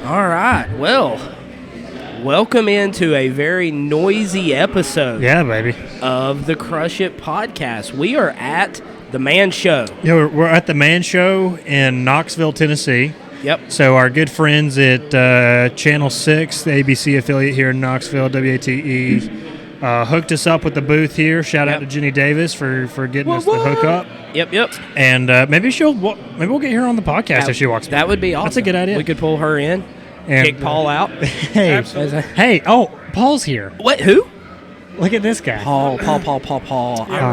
All right. Well, welcome into a very noisy episode. Yeah, baby. Of the Crush It podcast. We are at the Man Show. Yeah, we're at the Man Show in Knoxville, Tennessee. Yep. So our good friends at Channel 6, the ABC affiliate here in Knoxville, WATE, hooked us up with the booth here. Shout out to Jenny Davis for getting us the hookup. Yep. And maybe we'll get her on the podcast if she walks by. That would be awesome. That's a good idea. We could pull her in, and kick Paul out. Hey, Paul's here. What? Who? Look at this guy. Paul. Yeah,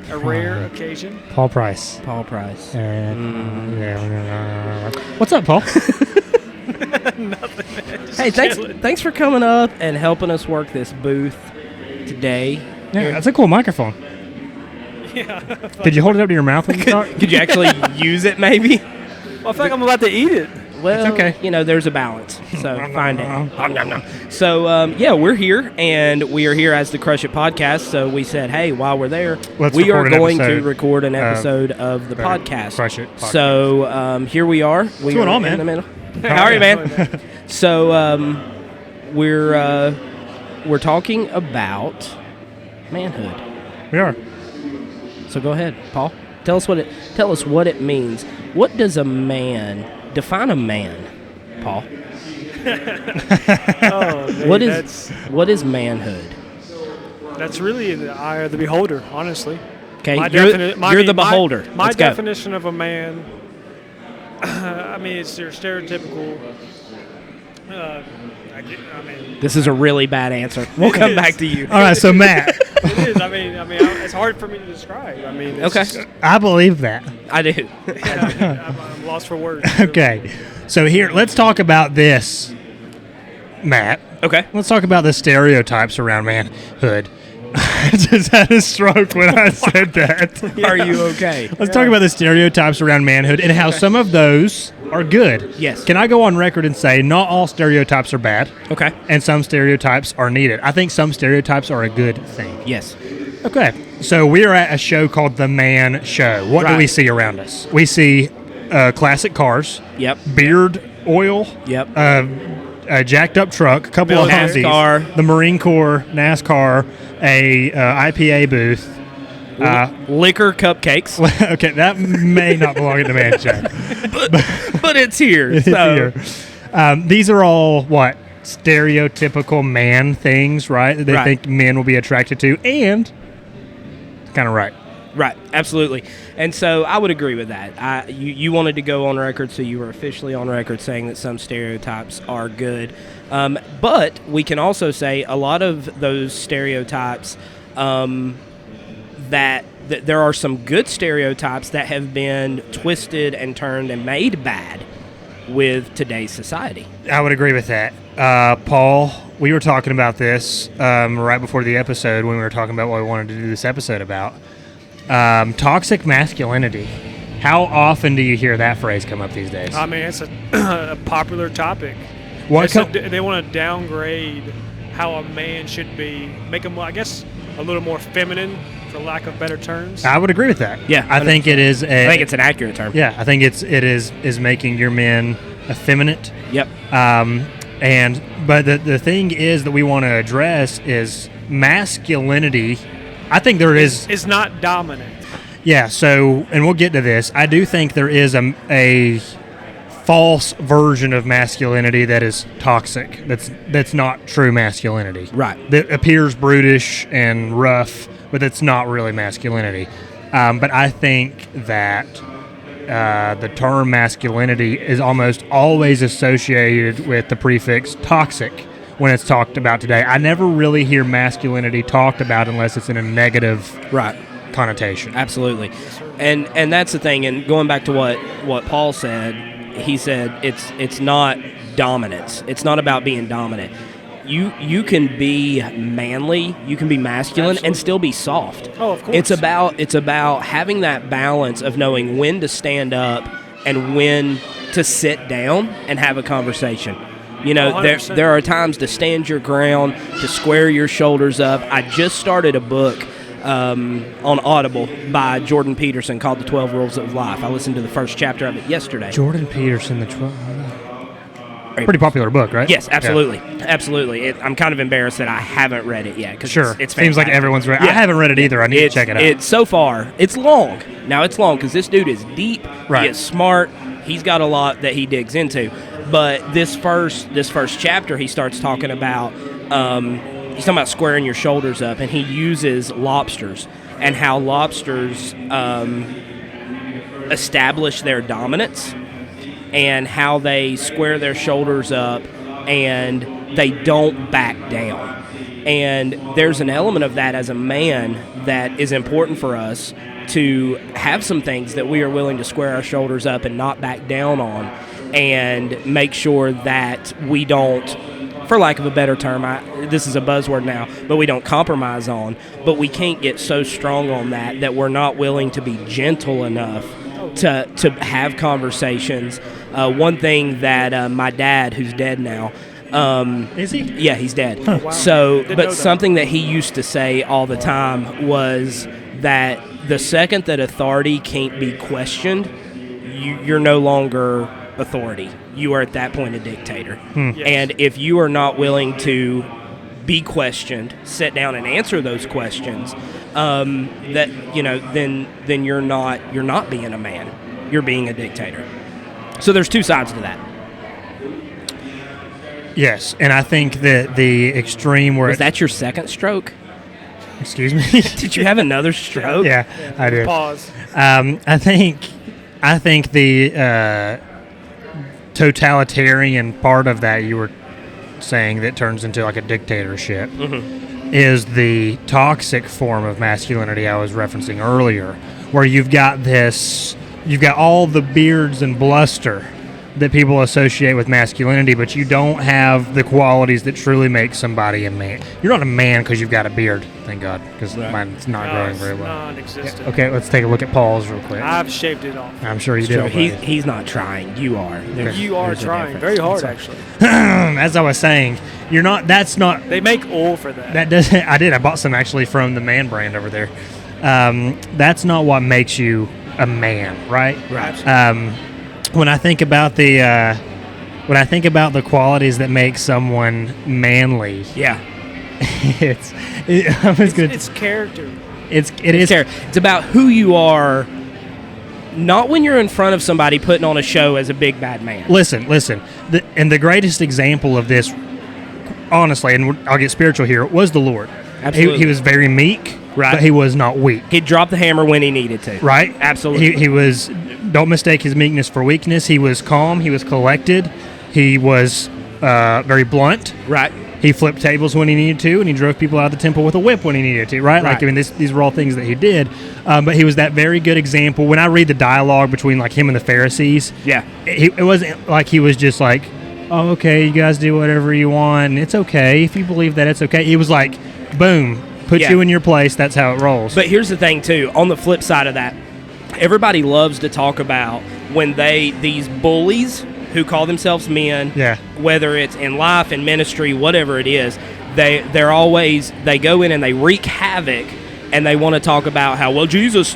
a rare occasion. Paul Price. What's up, Paul? Nothing. Hey, thanks for coming up and helping us work this booth today. Yeah, that's a cool microphone. Yeah. Could you hold it up to your mouth when you talk? Could you actually use it, maybe? Well, I feel like I'm about to eat it. Well, it's okay. There's a balance, so find it. So, we're here, and we are here as the Crush It podcast, so we said, hey, while we're there, we are going to record an episode of the podcast. Crush It podcast. So, here we are. What's going on, man? In the middle. How are you, man? So, we're talking about manhood. We are. So go ahead, Paul. Tell us what it means. What does define a man, Paul? Man, what is manhood? That's really in the eye of the beholder, honestly. Okay, you're the beholder. My Let's go. definition of a man, it's your stereotypical. This is a really bad answer. We'll come back to you. All right, so Matt. It is. It's hard for me to describe. Okay. I believe that. I do. I'm lost for words. Okay. So here, let's talk about this, Matt. Okay. Let's talk about the stereotypes around manhood. I just had a stroke when I said that. Are you okay? Let's talk about the stereotypes around manhood and how some of those are good. Yes. Can I go on record and say not all stereotypes are bad? Okay. And some stereotypes are needed. I think some stereotypes are a good thing. Yes. Okay. So we are at a show called The Man Show. What do we see around us? We see classic cars. Yep. Beard oil. Yep. A jacked up truck, a couple of Hondas, the Marine Corps, NASCAR, a IPA booth. Liquor cupcakes. Okay, that may not belong at the Man Show. but it's here. It's here. These are all, stereotypical man things, right? That they think men will be attracted to, and kind of right. Right, absolutely. And so I would agree with that. You wanted to go on record, so you were officially on record saying that some stereotypes are good. But we can also say a lot of those stereotypes, that there are some good stereotypes that have been twisted and turned and made bad with today's society. I would agree with that. Paul, we were talking about this right before the episode when we were talking about what we wanted to do this episode about. Toxic masculinity. How often do you hear that phrase come up these days? It's a popular topic. They want to downgrade how a man should be, make him, I guess, a little more feminine, for lack of better terms. I would agree with that. Yeah, I think it is. I think it's an accurate term. Yeah, I think it is making your men effeminate. Yep. But the thing is that we want to address is masculinity. I think there is. It's not dominant. Yeah, so, and we'll get to this. I do think there is a false version of masculinity that is toxic. That's not true masculinity. Right. That appears brutish and rough, but it's not really masculinity. But I think that the term masculinity is almost always associated with the prefix toxic when it's talked about today. I never really hear masculinity talked about unless it's in a negative connotation. Absolutely. And that's the thing. And going back to what Paul said, he said it's not dominance. It's not about being dominant. You can be manly, you can be masculine, and still be soft. Oh, of course. It's about having that balance of knowing when to stand up and when to sit down and have a conversation. There are times to stand your ground, to square your shoulders up. I just started a book on Audible by Jordan Peterson called The 12 Rules of Life. I listened to the first chapter of it yesterday. Jordan Peterson, the 12. pretty popular book, right? Yes, absolutely. Yeah. Absolutely. I'm kind of embarrassed that I haven't read it yet. Sure. It's seems like everyone's read it. Yeah. I haven't read it either. I need to check it out. So far, it's long. Now, it's long because this dude is deep. Right. He is smart. He's got a lot that he digs into. But this first chapter, he starts talking about squaring your shoulders up, and he uses lobsters and how lobsters establish their dominance and how they square their shoulders up and they don't back down. And there's an element of that as a man that is important for us to have some things that we are willing to square our shoulders up and not back down on, and make sure that we don't, for lack of a better term, this is a buzzword now, but we don't compromise on, but we can't get so strong on that we're not willing to be gentle enough to have conversations. One thing that my dad, who's dead now, is he? Yeah, he's dead. Huh. Wow. So, but something that he used to say all the time was that the second that authority can't be questioned, you're no longer authority. You are at that point a dictator. Yes. And if you are not willing to be questioned, sit down and answer those questions, then you're not being a man. You're being a dictator. So there's two sides to that. Yes, and I think that the extreme where... Was that your second stroke? Excuse me? Did you have another stroke? Yeah, I did. Pause. I think the totalitarian part of that you were saying that turns into like a dictatorship is the toxic form of masculinity I was referencing earlier, where you've got all the beards and bluster that people associate with masculinity, but you don't have the qualities that truly make somebody a man. You're not a man because you've got a beard, thank God, because mine's not growing very well. Non-existent. Yeah. Okay, let's take a look at Paul's real quick. I've shaved it off. I'm sure you did. He's not trying. You are. You are trying very hard, actually. As I was saying, you're not. That's not. They make oil for that. That doesn't. I did. I bought some actually from the Man brand over there. That's not what makes you a man, right? Right. When I think about the qualities that make someone manly, yeah, it's character. It is. It's about who you are, not when you're in front of somebody putting on a show as a big bad man. Listen. And the greatest example of this, honestly, and I'll get spiritual here, was the Lord. Absolutely. He was very meek, right? But he was not weak. He dropped the hammer when he needed to. Right? Absolutely. He was. Don't mistake his meekness for weakness. He was calm. He was collected. He was very blunt. Right. He flipped tables when he needed to, and he drove people out of the temple with a whip when he needed to. Right. Like, I mean, these were all things that he did. But he was that very good example. When I read the dialogue between like him and the Pharisees, yeah, it wasn't like he was just like, "Oh, okay, you guys do whatever you want, and it's okay if you believe that it's okay." He was like, "Boom, put you in your place." That's how it rolls. But here's the thing too. On the flip side of that, everybody loves to talk about when these bullies who call themselves men, whether it's in life, in ministry, whatever it is, they go in and they wreak havoc, and they want to talk about how, well, Jesus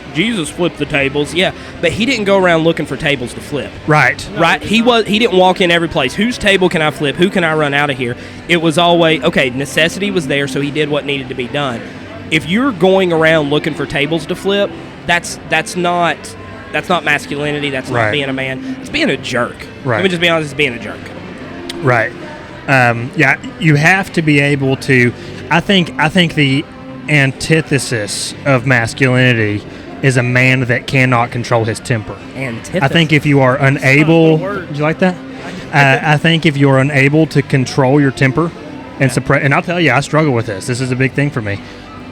flipped the tables. Yeah, but he didn't go around looking for tables to flip. Right. Right? He didn't walk in every place. Whose table can I flip? Who can I run out of here? It was always, okay, necessity was there, so he did what needed to be done. If you're going around looking for tables to flip, that's not masculinity. That's not being a man. It's being a jerk. Right. Let me just be honest. It's being a jerk. Right. You have to be able to. I think the antithesis of masculinity is a man that cannot control his temper. Antithesis. I think if you are unable, did you like that? I think if you're unable to control your temper and suppress, and I'll tell you, I struggle with this. This is a big thing for me.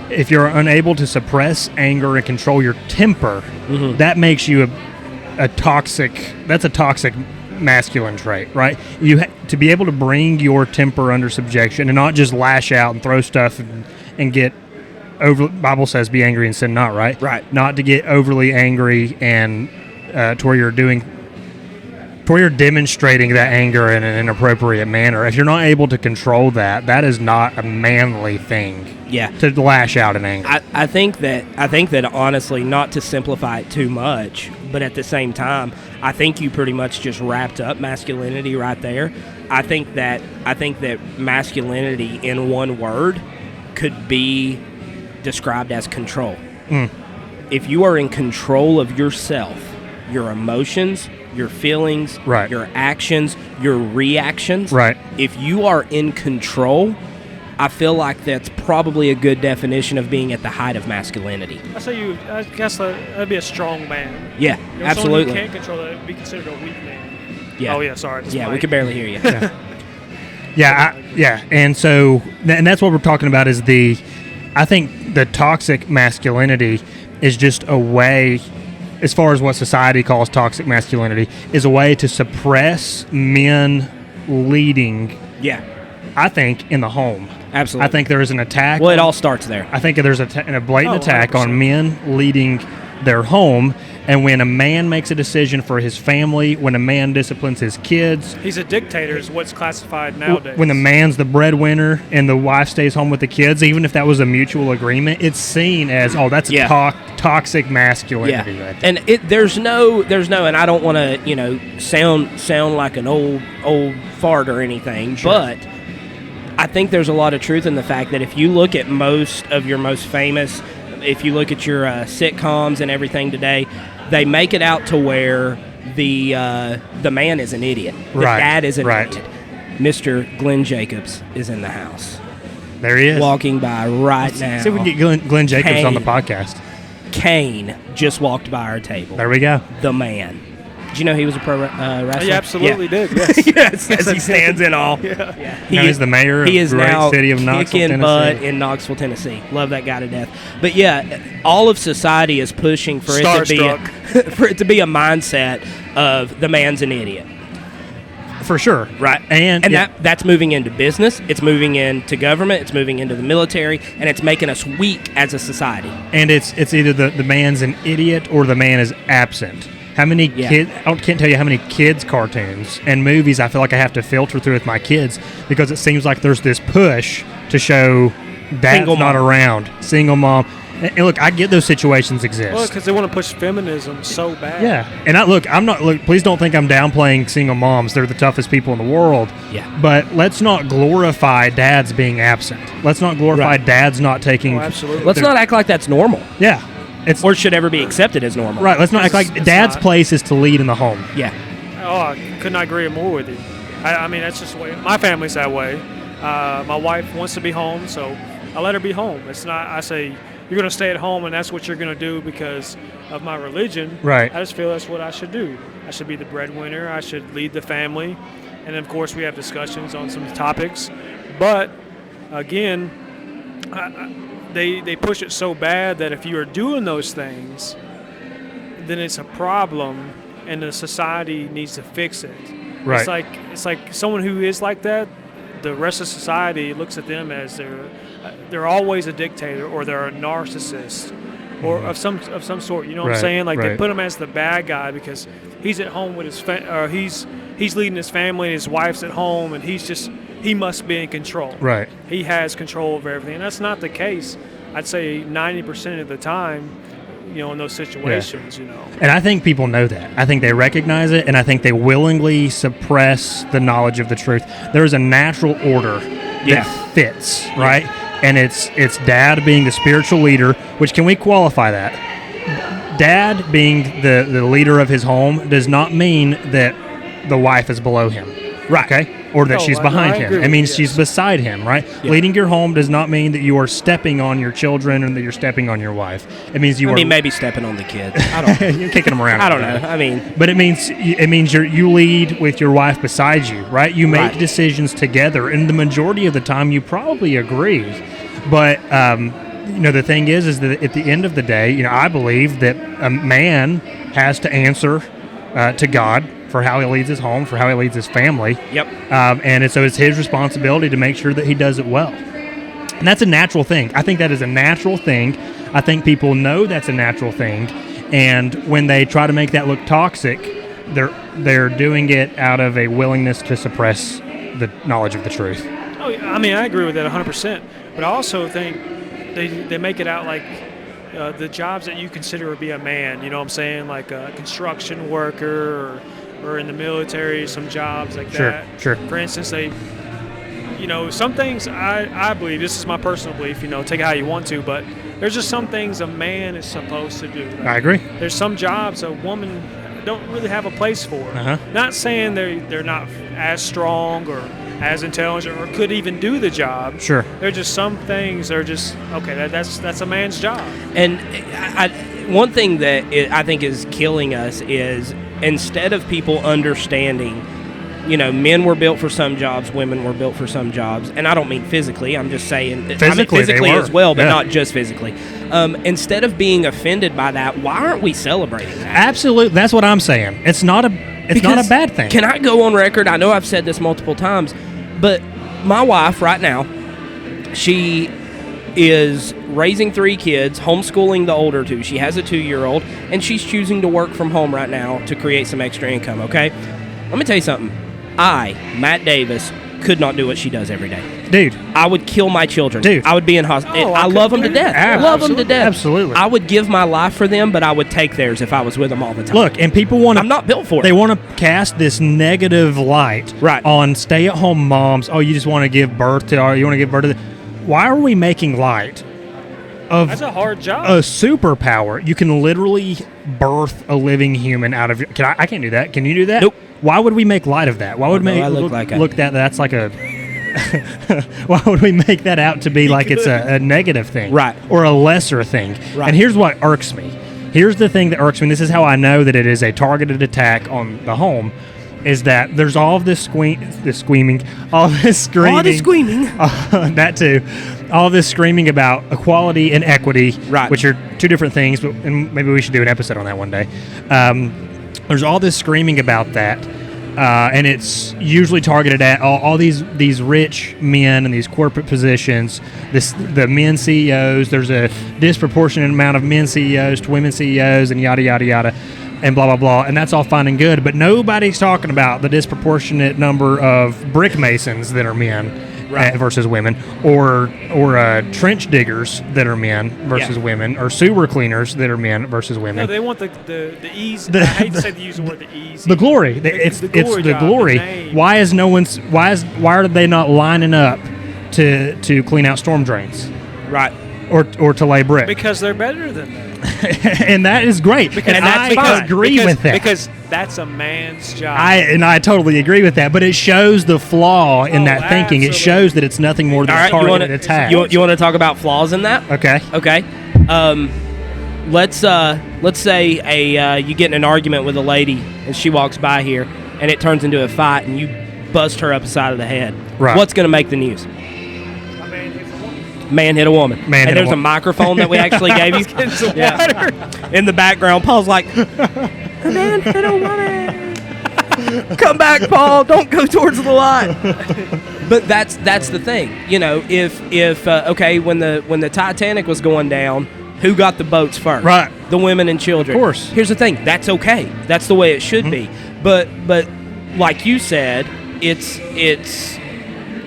If you're unable to suppress anger and control your temper, that makes you a toxic. That's a toxic masculine trait, right? To be able to bring your temper under subjection and not just lash out and throw stuff and get over. Bible says, "Be angry and sin not." Right. Right. Not to get overly angry and to where you're demonstrating that anger in an inappropriate manner. If you're not able to control that, that is not a manly thing. Yeah. To lash out in anger. I think that honestly, not to simplify it too much, but at the same time, I think you pretty much just wrapped up masculinity right there. I think that masculinity in one word could be described as control. If you are in control of yourself, your emotions, your feelings, right, your actions, your reactions, right, if you are in control, I feel like that's probably a good definition of being at the height of masculinity. I guess that'd be a strong man. Yeah, absolutely. Someone who can't control that would be considered a weak man. Yeah. Oh yeah, sorry. Yeah, we can barely hear you. Yeah, and so, and that's what we're talking about is I think the toxic masculinity is just a way, as far as what society calls toxic masculinity, is a way to suppress men leading. Yeah. I think in the home. Absolutely. I think there is an attack. Well, it all starts there. I think there's a blatant attack 100%. on men leading their home. And when a man makes a decision for his family, when a man disciplines his kids, he's a dictator is what's classified nowadays. When the man's the breadwinner and the wife stays home with the kids, even if that was a mutual agreement, it's seen as, that's toxic masculinity. Yeah. Right there. And there's no, and I don't want to, sound like an old fart or anything, Sure. but I think there's a lot of truth in the fact that if you look at most of your most famous, if you look at your sitcoms and everything today, they make it out to where the man is an idiot. The dad is an idiot. Mr. Glenn Jacobs is in the house. There he is. Walking by now. See if we can get Glenn Jacobs on the podcast. Kane just walked by our table. There we go. The man. Did you know he was a pro wrestler? He absolutely did, yes. Yes, as he stands in all. Yeah. He's the mayor of the great city of Knoxville, kicking Tennessee. butt in Knoxville, Tennessee. Love that guy to death. But yeah, all of society is pushing for it to be a mindset of the man's an idiot. For sure. Right. And that's moving into business, it's moving into government, it's moving into the military, and it's making us weak as a society. And it's either the man's an idiot or the man is absent. How many kids? I can't tell you how many kids' cartoons and movies I feel like I have to filter through with my kids because it seems like there's this push to show dad's not around, single mom. And look, I get those situations exist. Well, because they want to push feminism so bad. Yeah, and I'm not. Look, please don't think I'm downplaying single moms. They're the toughest people in the world. Yeah. But let's not glorify dads being absent. Let's not glorify dads not taking. Oh, absolutely. Let's not act like that's normal. Yeah. Or should ever be accepted as normal. Right. Let's not act like dad's place is to lead in the home. Yeah. Oh, I could not agree more with you. I mean, that's just the way. My family's that way. My wife wants to be home, so I let her be home. It's not, I say, you're going to stay at home, and that's what you're going to do because of my religion. Right. I just feel that's what I should do. I should be the breadwinner. I should lead the family. And, of course, we have discussions on some topics. But, again, They push it so bad that if you are doing those things, then it's a problem, and the society needs to fix it. Right. It's like someone who is like that. The rest of society looks at them as they're always a dictator or they're a narcissist or of some sort. You know what I'm saying? Like they put him as the bad guy because he's at home with his he's leading his family and his wife's at home and he must be in control. Right. He has control over everything. And that's not the case. I'd say 90% of the time, in those situations, And I think people know that. I think they recognize it, and I think they willingly suppress the knowledge of the truth. There is a natural order that fits, right? And it's dad being the spiritual leader, which can we qualify that? Dad being the leader of his home does not mean that the wife is below him. Right. Okay? Or that she's behind him. It means she's beside him, right? Yeah. Leading your home does not mean that you are stepping on your children or that you're stepping on your wife. It means you are maybe stepping on the kids. I don't you're kicking them around. I don't know. But it means you lead with your wife beside you, right? You make decisions together, and the majority of the time you probably agree. But the thing is that at the end of the day, I believe that a man has to answer to God for how he leads his home, for how he leads his family. Yep. So it's his responsibility to make sure that he does it well. And that's a natural thing. I think that is a natural thing. I think people know that's a natural thing. And when they try to make that look toxic, they're doing it out of a willingness to suppress the knowledge of the truth. Oh, I mean, I agree with that 100%. But I also think they make it out like the jobs that you consider to be a man. You know what I'm saying? Like a construction worker or in the military, some jobs like that. Sure. For instance, some things I believe, this is my personal belief, take it how you want to, but there's just some things a man is supposed to do. I agree. There's some jobs a woman don't really have a place for. Not saying they're not as strong or as intelligent or could even do the job. Sure. There are just some things that are just, okay, that's a man's job. And one thing that I think is killing us is instead of people understanding, men were built for some jobs, women were built for some jobs. And I don't mean physically. I'm just saying physically as well, but not just physically. Instead of being offended by that, why aren't we celebrating that? Absolutely. That's what I'm saying. It's not a bad thing. Can I go on record? I know I've said this multiple times, but my wife right now, she is raising 3 kids, homeschooling the older 2. She has a 2-year-old, and she's choosing to work from home right now to create some extra income, okay? Let me tell you something. I, Matt Davis, could not do what she does every day. Dude. I would kill my children. Dude. I would be in hospital. I love them to death. Love them to death. Absolutely. I would give my life for them, but I would take theirs if I was with them all the time. Look, and people want to... I'm not built for it. They want to cast this negative light on stay-at-home moms. Oh, you just want to give birth to... you want to give birth to... Why are we making light of... That's a hard job. A superpower. You can literally birth a living human out of... I can't do that. Can you do that? Nope. Why would we make light of that? Why would that's like a... Why would we make that out to be like it's a negative thing? Right. Or a lesser thing? Right. And here's what irks me. Here's the thing that irks me. This is how I know that it is a targeted attack on the home, is that there's all of this screaming, that too, all this screaming about equality and equity, which are 2 different things, and maybe we should do an episode on that one day. There's all this screaming about that, and it's usually targeted at all these rich men in these corporate positions, the men CEOs. There's a disproportionate amount of men CEOs to women CEOs, and yada, yada, yada, and blah, blah, blah. And that's all fine and good, but nobody's talking about the disproportionate number of brick masons that are men versus women, or trench diggers that are men versus women, or sewer cleaners that are men versus women. No, they want the ease. I hate to use the word the ease. The glory. It's the glory. Why are they not lining up to clean out storm drains? Right. Or to lay brick? Because they're better than that. And that is great. Because I agree with that. Because that's a man's job. I totally agree with that. But it shows the flaw in that thinking. Absolutely. It shows that it's nothing more than a targeted attack. You want to talk about flaws in that? Okay. Let's say you get in an argument with a lady and she walks by here and it turns into a fight and you bust her up the side of the head. Right. What's going to make the news? Man hit a woman. And there's a microphone that we actually gave you. In the background, Paul's like, a man hit a woman. Come back, Paul. Don't go towards the light. But that's the thing. If when the Titanic was going down, who got the boats first? Right. The women and children. Of course. Here's the thing. That's okay. That's the way it should be. But like you said, it's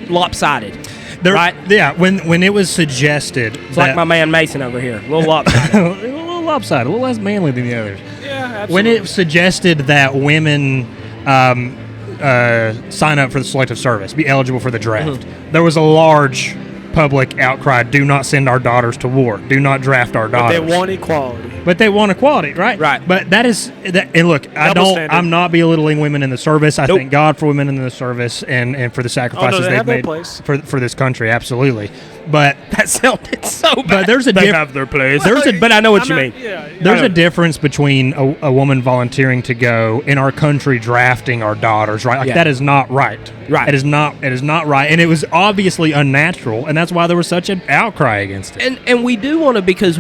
lopsided. Right? Yeah, when it was suggested. It's like my man Mason over here. A little lopsided. a little lopsided, a little less manly than the others. Yeah, absolutely. When it suggested that women sign up for the selective service, be eligible for the draft, there was a large public outcry. Do not send our daughters to war. Do not draft our daughters. But they want equality. But they want equality, right? Right. But that is that. And look, I'm not belittling women in the service. I thank God for women in the service and for the sacrifices they've made for this country. Absolutely. But that sounded so bad. But there's they have their place. But I know what you mean. There's a difference between a woman volunteering to go in our country drafting our daughters, right? Like that is not right. Right. It is not right, and it was obviously unnatural, and that's why there was such an outcry against it. And we do want to, because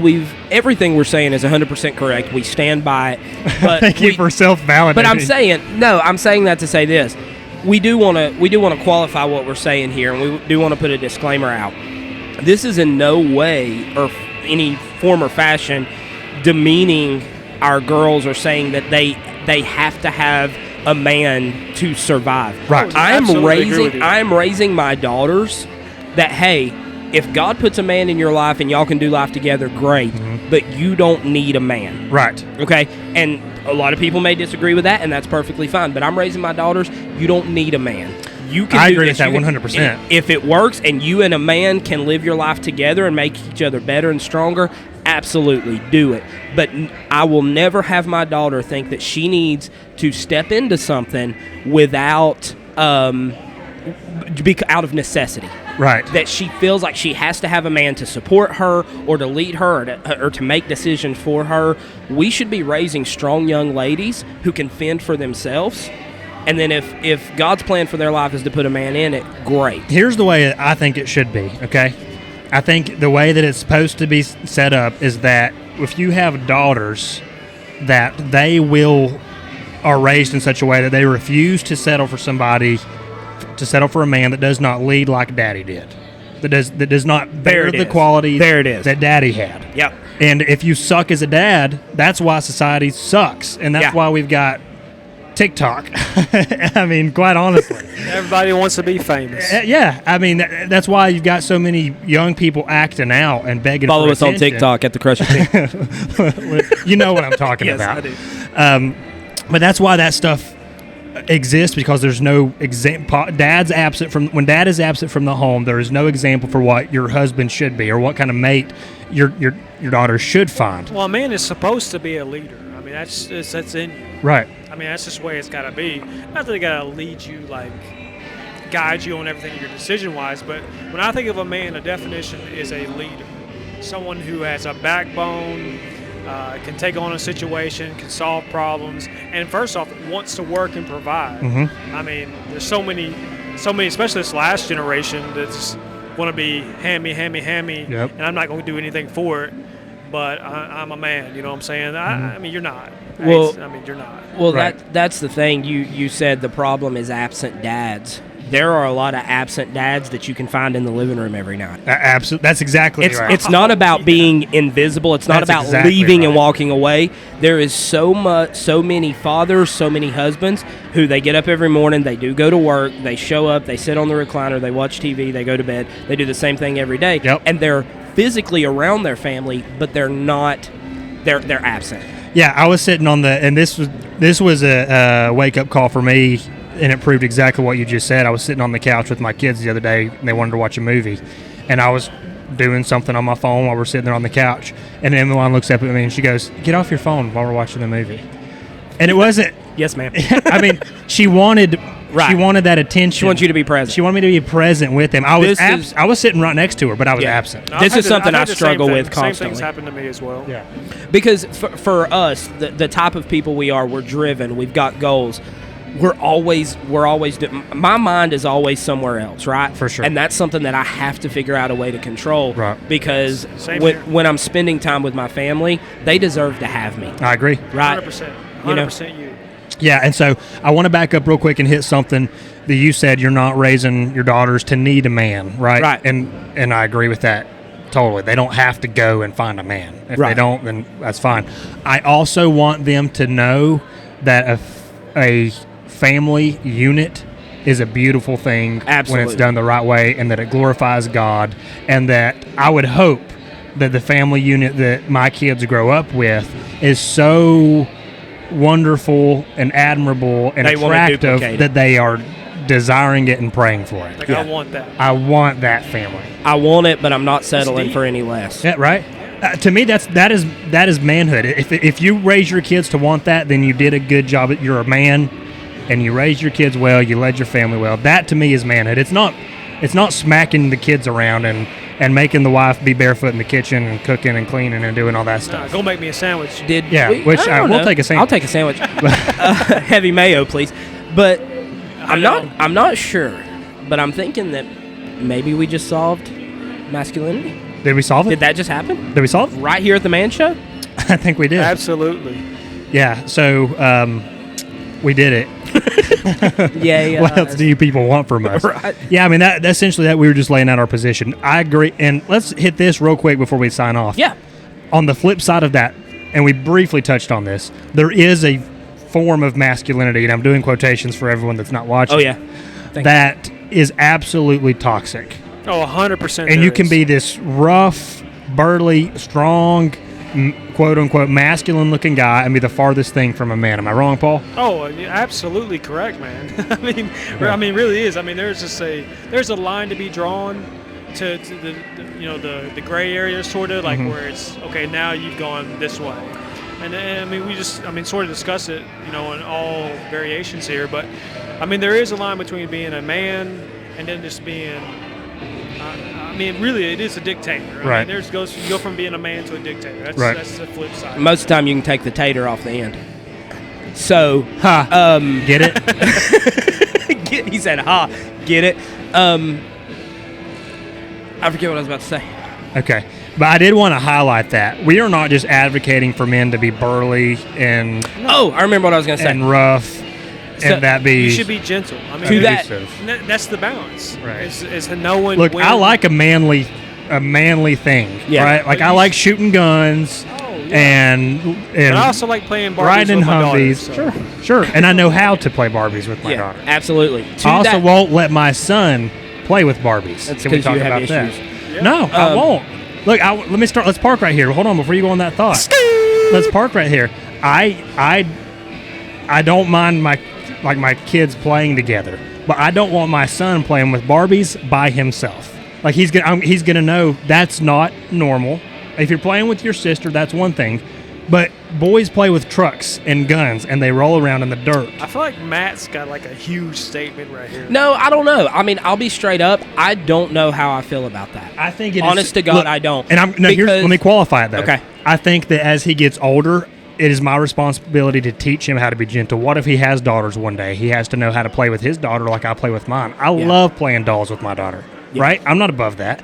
everything we're saying is 100% correct. We stand by it. But Thank you for self-validating. But I'm saying that to say this. We do want to qualify what we're saying here, and we do want to put a disclaimer out. This is in no way or any form or fashion demeaning our girls or saying that they have to have a man to survive. Right. I'm raising my daughters that, hey, if God puts a man in your life and y'all can do life together, great. Mm-hmm. but you don't need a man. Right. Okay? And a lot of people may disagree with that, and that's perfectly fine. But I'm raising my daughters. You don't need a man. You can I do agree this. with that 100%. If it works and you and a man can live your life together and make each other better and stronger, absolutely do it. But I will never have my daughter think that she needs to step into something without out of necessity. Right. That she feels like she has to have a man to support her or to lead her or to make decisions for her. We should be raising strong young ladies who can fend for themselves. And then if God's plan for their life is to put a man in it, great. Here's the way I think it should be, okay? I think the way that it's supposed to be set up is that if you have daughters, that they are raised in such a way that they refuse to settle for a man that does not lead like Daddy did, that does not bear the qualities that Daddy had. Yep. And if you suck as a dad, that's why society sucks, and that's why we've got TikTok. I mean, quite honestly. Everybody wants to be famous. Yeah. I mean, that's why you've got so many young people acting out and begging Follow for us on TikTok at The Crusher King. You know what I'm talking about. Yes, I do. But that's why that stuff exists, because there's no example. When Dad is absent from the home, there is no example for what your husband should be or what kind of mate your daughter should find. Well, a man is supposed to be a leader. I mean, that's in you. Right. I mean, that's just the way it's got to be. Not that they got to lead you, like, guide you on everything your decision-wise, but when I think of a man, a definition is a leader. Someone who has a backbone, can take on a situation, can solve problems, and first off, wants to work and provide. Mm-hmm. I mean, there's so many, especially this last generation, that's want to be hand me, yep. and I'm not going to do anything for it, but I'm a man, you know what I'm saying? Mm-hmm. I mean, you're not. Well, you're not. Well, right. that's the thing. You said the problem is absent dads. There are a lot of absent dads that you can find in the living room every night. Absolutely, that's exactly right. It's not about being invisible. It's not about leaving and walking away. There is so many fathers, so many husbands who they get up every morning, they do go to work, they show up, they sit on the recliner, they watch TV, they go to bed, they do the same thing every day, yep. And they're physically around their family, but they're not. They're absent. Yeah, I was sitting on and this was a wake up call for me. And it proved exactly what you just said. I was sitting on the couch with my kids the other day, and they wanted to watch a movie. And I was doing something on my phone while we're sitting there on the couch. And Emmeline looks up at me, and she goes, "Get off your phone while we're watching the movie." And it wasn't... Yes, ma'am. I mean, she wanted that attention. She wants you to be present. She wanted me to be present with them. I was sitting right next to her, but I was absent. This is something I struggle with constantly. Same things happen to me as well. Yeah. Because for us, the type of people we are, we're driven. We've got goals. We're always my mind is always somewhere else, right? For sure. And that's something that I have to figure out a way to control. Right. Because when I'm spending time with my family, they deserve to have me. I agree. Right. 100% you. Yeah, and so I want to back up real quick and hit something that you said. You're not raising your daughters to need a man, right? Right. And I agree with that totally. They don't have to go and find a man. If they don't, then that's fine. I also want them to know that a family unit is a beautiful thing. Absolutely. When it's done the right way, and that it glorifies God, and that I would hope that the family unit that my kids grow up with is so wonderful and admirable and attractive that they are desiring it and praying for it. Like, yeah. I want that. I want that family. I want it, but I'm not settling for any less. Yeah, right. To me, that is manhood. If you raise your kids to want that, then you did a good job. You're a man, and you raised your kids well. You led your family well. That to me is manhood. It's not smacking the kids around and making the wife be barefoot in the kitchen and cooking and cleaning and doing all that stuff. Go make me a sandwich. We'll take a sandwich. I'll take a sandwich. Heavy mayo, please. But I'm not sure. But I'm thinking that maybe we just solved masculinity. Did we solve it? Did that just happen? Did we solve it? Right here at the Man Show? I think we did. Absolutely. Yeah, so we did it. Yeah. What else do you people want from us? Right. Yeah, I mean, that essentially that we were just laying out our position. I agree. And let's hit this real quick before we sign off. Yeah. On the flip side of that, and we briefly touched on this, there is a form of masculinity, and I'm doing quotations for everyone that's not watching. Oh, yeah. That is absolutely toxic. Oh, 100%. And you can be this rough, burly, strong, quote-unquote masculine-looking guy and be the farthest thing from a man. Am I wrong, Paul? Oh, you're absolutely correct, man. I mean, really is. I mean, there's a line to be drawn to the gray area, sort of like where it's okay. Now you've gone this way, and I mean, we just sort of discuss it, in all variations here. But I mean, there is a line between being a man and then just being. I mean, really, it is a dictator. Right. I mean, you go from being a man to a dictator. That's the flip side. Most of the time, you can take the tater off the end. So, get it? He said, "Ha, get it." I forget what I was about to say. Okay. But I did want to highlight that. We are not just advocating for men to be burly and Oh, I remember what I was going to say. And rough and that be you should be gentle. I mean, to that, that's the balance. Right. Is knowing. Look, when, I like a manly thing, Yeah. right? Like I like shooting guns and but I also like playing Barbies riding with my Humvees. daughter, so. Sure. And I know how to play Barbies with my daughter. Absolutely. I also won't let my son play with Barbies. That's Can we 'cause talk you have about that? issues. Yeah. No, I won't. Look, let me start. Let's park right here. Hold on, before you go on that thought. Let's park right here. I don't mind my kids playing together, but I don't want my son playing with Barbies by himself. Like he's gonna know that's not normal. If you're playing with your sister, that's one thing. But boys play with trucks and guns, and they roll around in the dirt. I feel like Matt's got like a huge statement right here. No, I don't know. I mean, I'll be straight up. I don't know how I feel about that. I think it Honest is, to God, look, I don't. And let me qualify it though. Okay. I think that as he gets older, it is my responsibility to teach him how to be gentle. What if he has daughters one day? He has to know how to play with his daughter like I play with mine. I love playing dolls with my daughter, right? I'm not above that.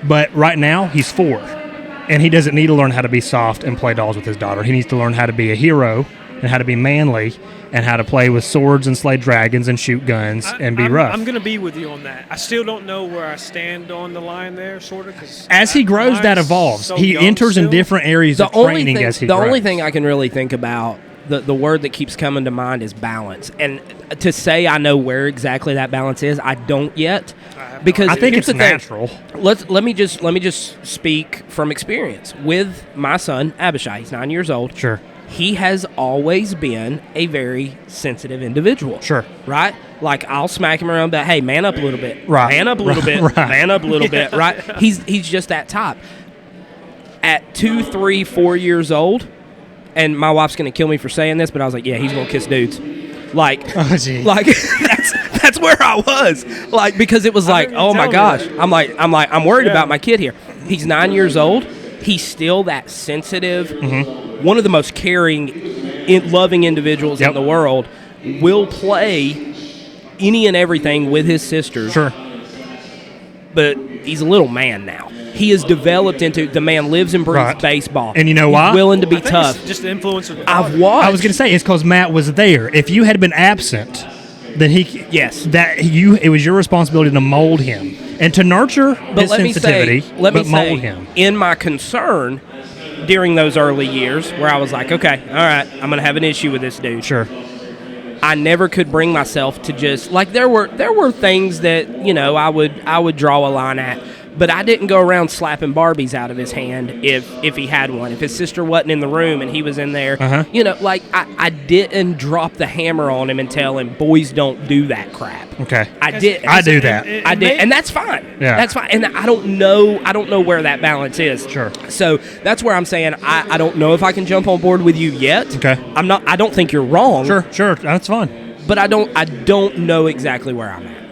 But right now, he's 4. And he doesn't need to learn how to be soft and play dolls with his daughter. He needs to learn how to be a hero and how to be manly and how to play with swords and slay dragons and shoot guns and be rough. I'm going to be with you on that. I still don't know where I stand on the line there, sort of. As he grows, that evolves. So he enters in different areas of training as he grows. The only thing I can really think about, the word that keeps coming to mind is balance. And to say I know where exactly that balance is, I don't yet. Because I think here's it's the thing. natural. Let me just speak from experience with my son Abishai. He's 9 years old. Sure. He has always been a very sensitive individual. Sure. Right? Like I'll smack him around, but hey, man up a little bit. Right. Man up a little bit. Right. Man up a little bit. Right? He's just that type. At 2, 3, 4 years old, and my wife's gonna kill me for saying this, but I was like, yeah, he's gonna kiss dudes. Like, that's where I was. Like, because it was like, oh my gosh. I'm like, I'm worried about my kid here. He's 9 years old. He's still that sensitive, one of the most caring, loving individuals in the world. Will play any and everything with his sisters. Sure. But he's a little man now. He has developed into the man lives and breathes baseball. And you know why? He's willing to be tough. It's just the influence of the I've watched. I was going to say it's because Matt was there. If you had been absent, then it was your responsibility to mold him and to nurture his sensitivity, but mold him. In my concern during those early years, where I was like, okay, all right, I'm going to have an issue with this dude. Sure. I never could bring myself to just like there were things that I would draw a line at. But I didn't go around slapping Barbies out of his hand if he had one. If his sister wasn't in the room and he was in there, I didn't drop the hammer on him and tell him, boys don't do that crap. Okay. I did. I do that. I did, and that's fine. Yeah. That's fine. And I don't know where that balance is. Sure. So that's where I'm saying I don't know if I can jump on board with you yet. Okay. I don't think you're wrong. Sure. That's fine. But I don't know exactly where I'm at.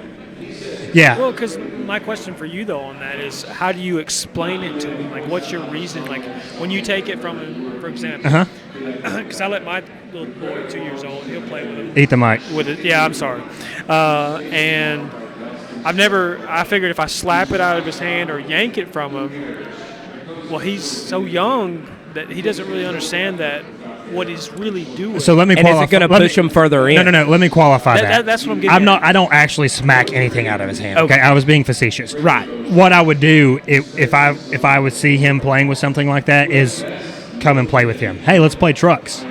Yeah. Well, because my question for you, though, on that is how do you explain it to him? Like, what's your reason? Like, when you take it from him, for example, because I let my little boy, 2 years old, he'll play with him. Eat the mic. With it. Yeah, I'm sorry. And I figured if I slap it out of his hand or yank it from him, well, he's so young that he doesn't really understand that. What he's really doing. So let me qualify. And is it going to push him further in? No. Let me qualify that. That's what I'm getting at. I don't actually smack anything out of his hand. Okay, I was being facetious. Right. What I would do if I would see him playing with something like that is come and play with him. Hey, let's play trucks.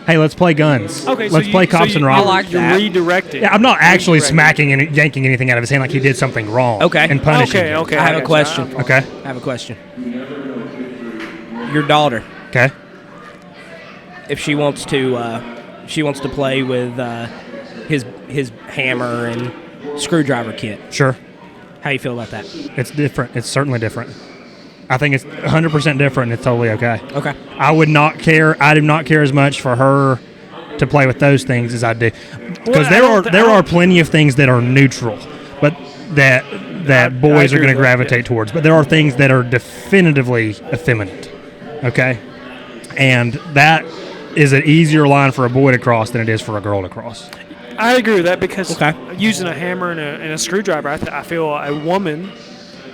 Hey, let's play guns. Okay, let's play cops and robbers. I like you're that. redirecting. Yeah, I'm not actually smacking and yanking anything out of his hand like he did something wrong. Okay. And punishing him. Okay. I have a question. Okay. I have a question. Your daughter. Okay. If she wants to play with his hammer and screwdriver kit. Sure. How you feel about that? It's different. It's certainly different. I think it's 100% different. It's totally okay. Okay. I would not care. I do not care as much for her to play with those things as I do, because there are plenty of things that are neutral, but that boys are going to gravitate towards. But there are things that are definitively effeminate. Okay, and that is an easier line for a boy to cross than it is for a girl to cross. I agree with that because using a hammer and a screwdriver, I feel a woman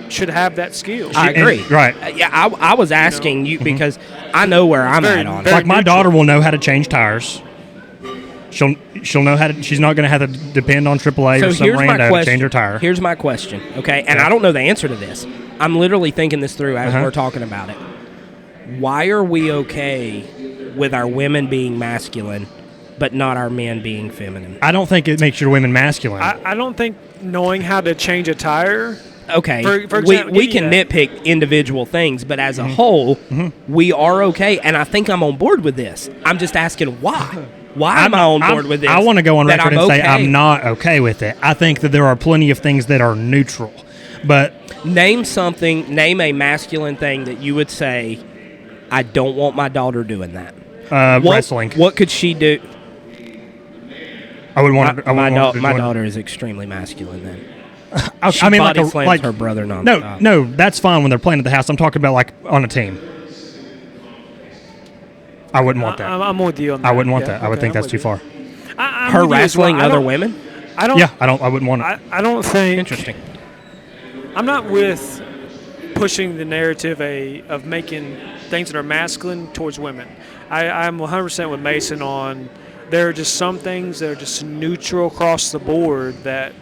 should have that skill. I agree. Right. Yeah, I was asking you because I know where I'm at on it. Like my daughter will know how to change tires. She'll know how to. She's not going to have to depend on AAA or some rando to change her tire. Here's my question, okay? And I don't know the answer to this. I'm literally thinking this through as we're talking about it. Why are we okay with our women being masculine, but not our men being feminine? I don't think it makes your women masculine. I don't think knowing how to change a tire. Okay, for example, we can nitpick individual things, but as a whole, we are okay, and I think I'm on board with this. I'm just asking why. Why am I on board with this? I want to go on record and say okay. I'm not okay with it. I think that there are plenty of things that are neutral, but name a masculine thing that you would say, I don't want my daughter doing that. Wrestling. What could she do? I would want my daughter is extremely masculine then. I mean, like her brother nonstop. No, that's fine when they're playing at the house. I'm talking about like on a team. I wouldn't want that. I'm with you on that. I wouldn't want that. I would think that's too far. Her wrestling other women? I don't. Yeah, I wouldn't want it. I don't think. Interesting. I'm not with pushing the narrative of making things that are masculine towards women. I'm 100% with Mason on there are just some things that are just neutral across the board that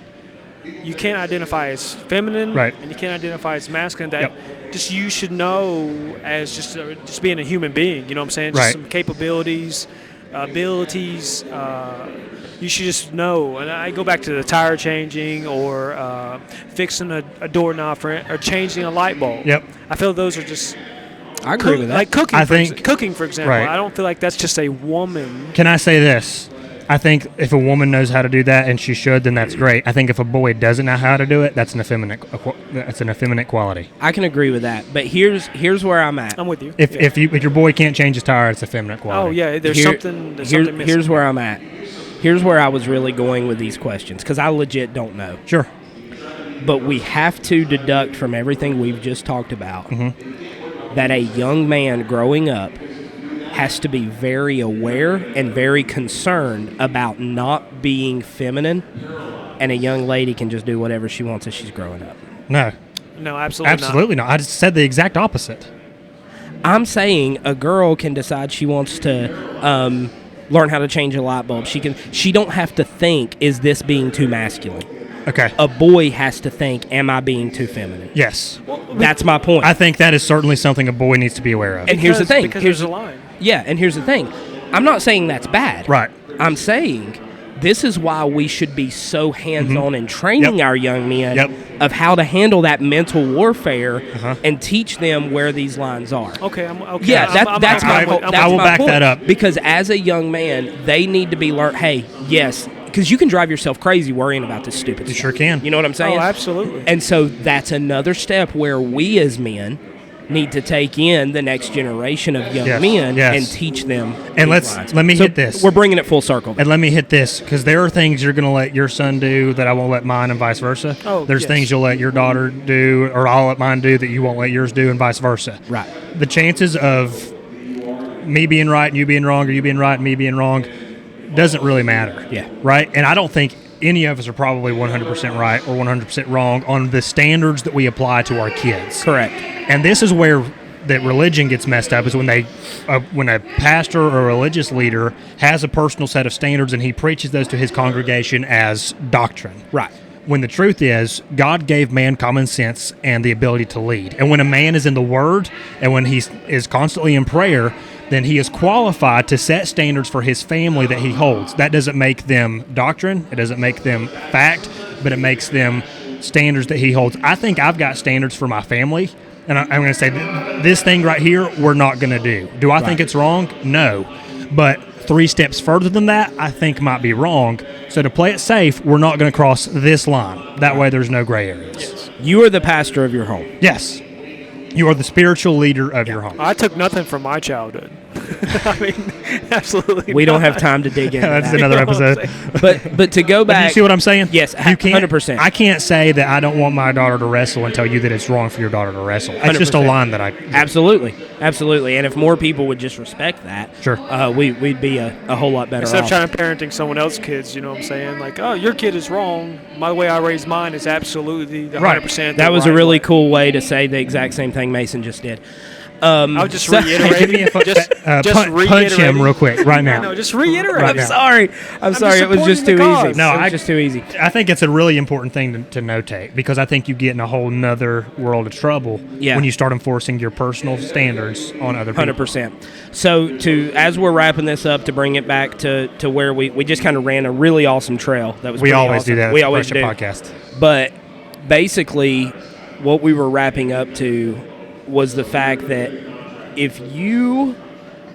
you can't identify as feminine, right, and you can't identify as masculine. That just you should know as just being a human being. You know what I'm saying? Just some capabilities, abilities. You should just know. And I go back to the tire changing or fixing a doorknob or changing a light bulb. Yep. I feel those are just. I agree with that. Like cooking, cooking, for example. Right. I don't feel like that's just a woman. Can I say this? I think if a woman knows how to do that, and she should, then that's great. I think if a boy doesn't know how to do it, that's an effeminate quality. I can agree with that, but here's where I'm at. I'm with you. If your boy can't change his tire, it's effeminate quality. Oh yeah, there's something missing. Here's where I'm at. Here's where I was really going with these questions because I legit don't know. Sure. But we have to deduct from everything we've just talked about that a young man growing up has to be very aware and very concerned about not being feminine, and a young lady can just do whatever she wants as she's growing up. No, absolutely not. I just said the exact opposite. I'm saying a girl can decide she wants to learn how to change a light bulb. She don't have to think, is this being too masculine? Okay. A boy has to think, am I being too feminine? Yes. That's my point. I think that is certainly something a boy needs to be aware of. And here's the thing. Because there's a line. Yeah, and here's the thing. I'm not saying that's bad. Right. I'm saying this is why we should be so hands-on in training our young men of how to handle that mental warfare and teach them where these lines are. Okay. Okay. Yeah, that's my point. I will back that up. Because as a young man, they need to be learned, hey, yes, because you can drive yourself crazy worrying about this stupid stuff. You sure can. You know what I'm saying? Oh, absolutely. And so that's another step where we as men need to take in the next generation of young men and teach them. And let me hit this. We're bringing it full circle. And let me hit this, because there are things you're going to let your son do that I won't let mine, and vice versa. There's things you'll let your daughter do, or I'll let mine do that you won't let yours do, and vice versa. Right. The chances of me being right and you being wrong, or you being right and me being wrong, doesn't really matter. Yeah. Right? And I don't think any of us are probably 100% right or 100% wrong on the standards that we apply to our kids. Correct. And this is where that religion gets messed up, is when when a pastor or a religious leader has a personal set of standards and he preaches those to his congregation as doctrine. Right. When the truth is, God gave man common sense and the ability to lead. And when a man is in the Word and when he is constantly in prayer, then he is qualified to set standards for his family that he holds. That doesn't make them doctrine. It doesn't make them fact, but it makes them standards that he holds. I think I've got standards for my family and I'm going to say this thing right here, we're not going to do. Do I think it's wrong? No. But 3 steps further than that, I think might be wrong. So to play it safe, we're not going to cross this line. That way there's no gray areas. Yes. You are the pastor of your home. Yes. You are the spiritual leader of your home. I took nothing from my childhood. I mean, absolutely. We don't have time to dig into That's that. another episode. But to go back, you see what I'm saying? Yes, you can't, 100%. I can't say that I don't want my daughter to wrestle and tell you that it's wrong for your daughter to wrestle. That's just a 100%. line that I... Absolutely. And if more people would just respect that, Sure. We'd be a whole lot better Instead off. of trying to parenting someone else's kids, you know what I'm saying? Like, oh, your kid is wrong. My way I raised mine is absolutely the 100%. That was a right really way. cool way to say the exact same thing Mason just did. I'll just reiterate. Punch him real quick right now. No, just reiterate. Right I'm sorry. It was just too easy. No, it was just too easy. I think it's a really important thing to notate because I think you get in a whole nother world of trouble when you start enforcing your personal standards on other people. 100%. So as we're wrapping this up, to bring it back to where we just kind of ran a really awesome trail. That was we pretty always awesome. do that. We always do. Podcast. But basically, what we were wrapping up to was the fact that if you,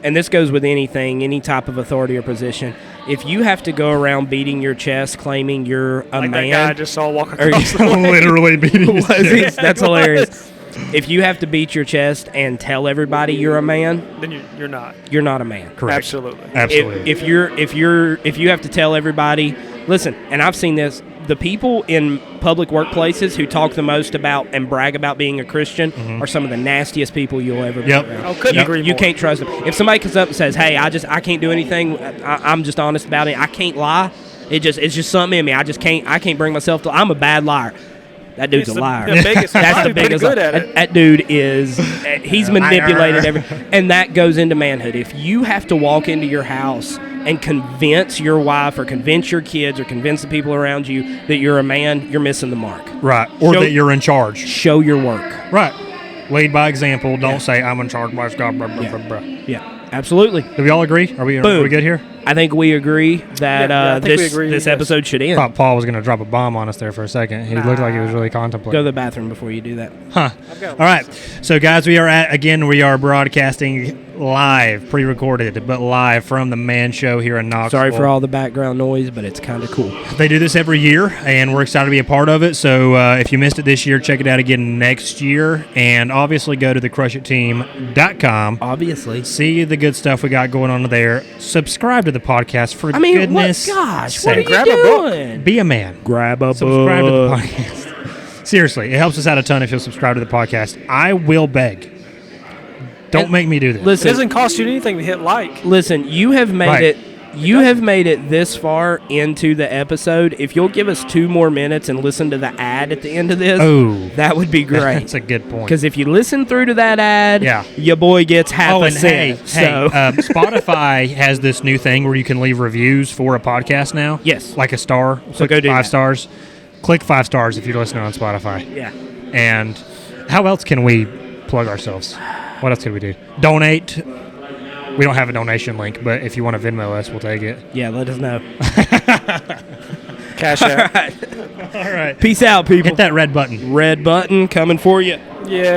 and this goes with anything, any type of authority or position, if you have to go around beating your chest claiming you're a like man. That guy I just saw walk across the way. Literally beating his chest. That's hilarious. If you have to beat your chest and tell everybody you're a man, then you're not. You're not a man. Correct. Absolutely. If you have to tell everybody, listen, and I've seen this, the people in public workplaces who talk the most about and brag about being a Christian are some of the nastiest people you'll ever be around. Oh, couldn't agree You more. can't trust them. If somebody comes up and says, "Hey, I can't do anything. I'm just honest about it. I can't lie. It's just something in me. I can't bring myself to. I'm a bad liar." That dude's a liar. That's the biggest. good at it. That dude is. He's manipulated everything, and that goes into manhood. If you have to walk into your house and convince your wife or convince your kids or convince the people around you that you're a man, you're missing the mark. Right. Or that you're in charge. Show your work. Right. Lead by example. Don't say, I'm in charge by God. Blah, blah, blah, blah. Yeah, absolutely. Do we all agree? Are we good here? I think we agree that I think we this agree, yes. episode should end. Thought Paul was going to drop a bomb on us there for a second. He looked like he was really contemplating. Go to the bathroom before you do that. Huh. All right. So, guys, we are broadcasting live, pre-recorded, but live from the Man Show here in Knoxville. Sorry for all the background noise, but it's kind of cool. They do this every year, and we're excited to be a part of it. So if you missed it this year, check it out again next year. And obviously go to thecrushitteam.com. Obviously. See the good stuff we got going on there. Subscribe to the podcast for goodness sake. What are you Grab a book. doing? Be a man. Grab a Subscribe to the book. podcast. Seriously, it helps us out a ton if you'll subscribe to the podcast. I will beg. Don't make me do this. It Listen, doesn't cost you anything to hit like. Listen, you have made Right. it. You have made it this far into the episode. If you'll give us 2 more minutes and listen to the ad at the end of this, that would be great. That's a good point. Because if you listen through to that ad, Yeah. your boy gets half a and cent. Spotify has this new thing where you can leave reviews for a podcast now. Yes. Like a star. So Click go do 5 that. stars. Click 5 stars if you're listening on Spotify. Yeah. And how else can we plug ourselves? What else can we do? Donate. We don't have a donation link, but if you want to Venmo us, we'll take it. Yeah, let us know. Cash out. All right. Peace out, people. Hit that red button. Red button coming for you. Yeah.